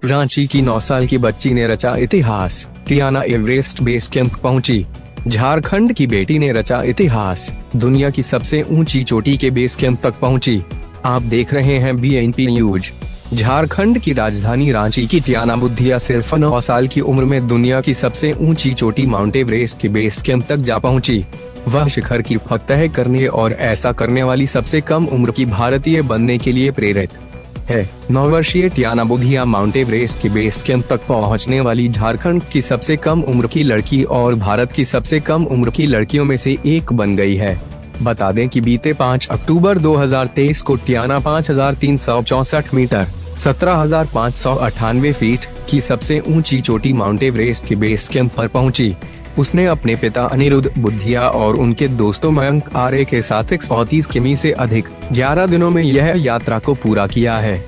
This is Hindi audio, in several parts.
रांची की 9 साल की बच्ची ने रचा इतिहास, टियाना एवरेस्ट बेस कैंप पहुंची। झारखंड की बेटी ने रचा इतिहास, दुनिया की सबसे ऊंची चोटी के बेस कैंप तक पहुंची। आप देख रहे हैं BNP न्यूज। झारखंड की राजधानी रांची की टियाना बुद्धिया सिर्फ 9 साल की उम्र में दुनिया की सबसे ऊंची चोटी माउंट एवरेस्ट के बेस कैंप तक जा पहुंची। वह शिखर की फतह करने और ऐसा करने वाली सबसे कम उम्र की भारतीय बनने के लिए प्रेरित है। 9 वर्षीय टियाना बुद्धिया माउंट एवरेस्ट के बेस कैंप तक पहुंचने वाली झारखंड की सबसे कम उम्र की लड़की और भारत की सबसे कम उम्र की लड़कियों में से एक बन गई है। बता दें कि बीते 5 अक्टूबर 2023 को टियाना 5364 मीटर 17,598 फीट की सबसे ऊंची चोटी माउंट एवरेस्ट के बेस कैंप पर पहुंची। उसने अपने पिता अनिरुद्ध बुद्धिया और उनके दोस्तों मयंक आर्य के साथ 130 किमी से अधिक 11 दिनों में यह यात्रा को पूरा किया है।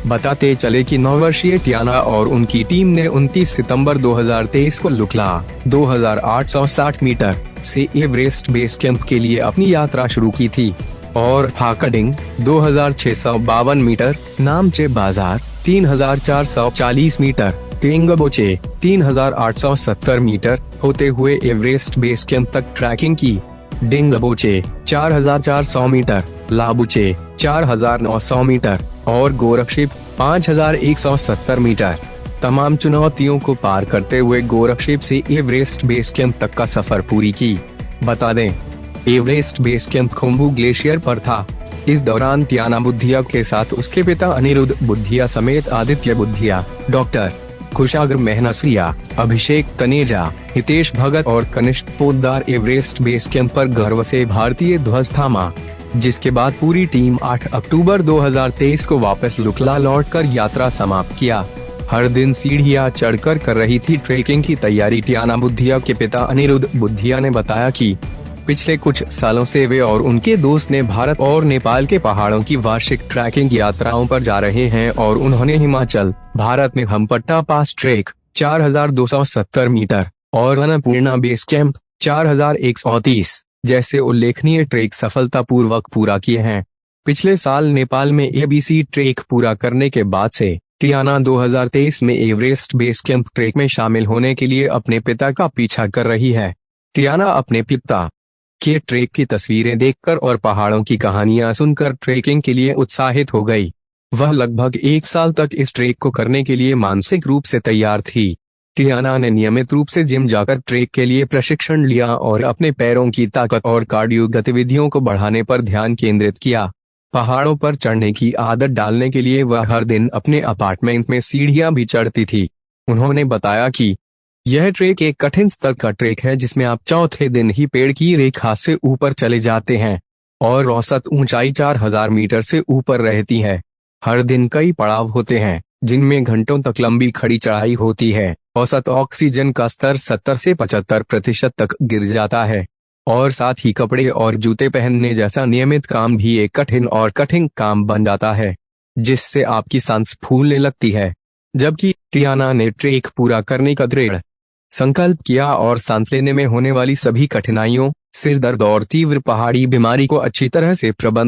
बताते चले कि 9 वर्षीय टियाना और उनकी टीम ने 29 सितंबर 2023 को लुकला 2860 मीटर से एवरेस्ट बेस कैंप के लिए अपनी यात्रा शुरू की थी और फाकडिंग 2652 मीटर, नामचे बाजार 3440 मीटर, तेंगबोचे 3870 मीटर होते हुए एवरेस्ट बेस कैंप तक ट्रैकिंग की। डेंगबोचे 4400 मीटर, लाबुचे 4900 मीटर और गोरक्षिप 5170 मीटर। तमाम चुनौतियों को पार करते हुए गोरक्षिप से एवरेस्ट बेस कैंप तक का सफर पूरी की। बता दें, Everest base camp Khumbu glacier पर था। इस दौरान टियाना बुद्धिया के साथ उसके पिता अनिरुद्ध बुद्धिया समेत आदित्य बुद्धिया, डॉक्टर कुशाग्र मेहनसरिया, अभिषेक तनेजा, हितेश भगत और कनिष्ठ पोद्दार एवरेस्ट बेस कैंप पर गर्व से भारतीय ध्वज थामा, जिसके बाद पूरी टीम 8 अक्टूबर 2023 को वापस लुकला लौटकर यात्रा समाप्त किया। हर दिन सीढ़ियां चढ़कर कर रही थी ट्रेकिंग की तैयारी। टियाना बुद्धिया के पिता अनिरुद्ध बुद्धिया ने बताया कि पिछले कुछ सालों से वे और उनके दोस्त ने भारत और नेपाल के पहाड़ों की वार्षिक ट्रैकिंग यात्राओं पर जा रहे हैं और उन्होंने हिमाचल, भारत में हमपट्टा पास ट्रेक 4270 मीटर और अन्नपूर्णा बेस कैंप 4130 जैसे उल्लेखनीय ट्रेक सफलतापूर्वक पूरा किए हैं। पिछले साल नेपाल में ABC ट्रेक पूरा करने के बाद से टियाना 2023 में एवरेस्ट बेस कैंप ट्रेक में शामिल होने के लिए अपने पिता का पीछा कर रही है। टियाना अपने पिता के ट्रेक की तस्वीरें देखकर और पहाड़ों की कहानियां सुनकर ट्रेकिंग के लिए उत्साहित हो गई। वह लगभग 1 साल तक इस ट्रेक को करने के लिए मानसिक रूप से तैयार थी। टियाना ने नियमित रूप से जिम जाकर ट्रेक के लिए प्रशिक्षण लिया और अपने पैरों की ताकत और कार्डियो गतिविधियों को बढ़ाने पर ध्यान केंद्रित किया। पहाड़ों पर चढ़ने की आदत डालने के लिए वह हर दिन अपने अपार्टमेंट में सीढ़ियां भी चढ़ती थी। उन्होंने बताया कि यह ट्रेक एक कठिन स्तर का ट्रेक है जिसमें आप चौथे दिन ही पेड़ की रेखा से ऊपर चले जाते हैं और औसत ऊंचाई 4000 मीटर से ऊपर रहती है। हर दिन कई पड़ाव होते हैं जिनमें घंटों तक लंबी खड़ी चढ़ाई होती है। औसत ऑक्सीजन का स्तर 70 से 75% तक गिर जाता है और साथ ही कपड़े और जूते पहनने जैसा नियमित काम भी एक कठिन काम बन जाता है जिससे आपकी सांस फूलने लगती है। जबकि टियाना ने ट्रेक पूरा करने का दृढ़ संकल्प किया और सांस लेने में होने वाली सभी कठिनाइयों, सिर दर्द और तीव्र पहाड़ी बीमारी को अच्छी तरह से प्रबंधित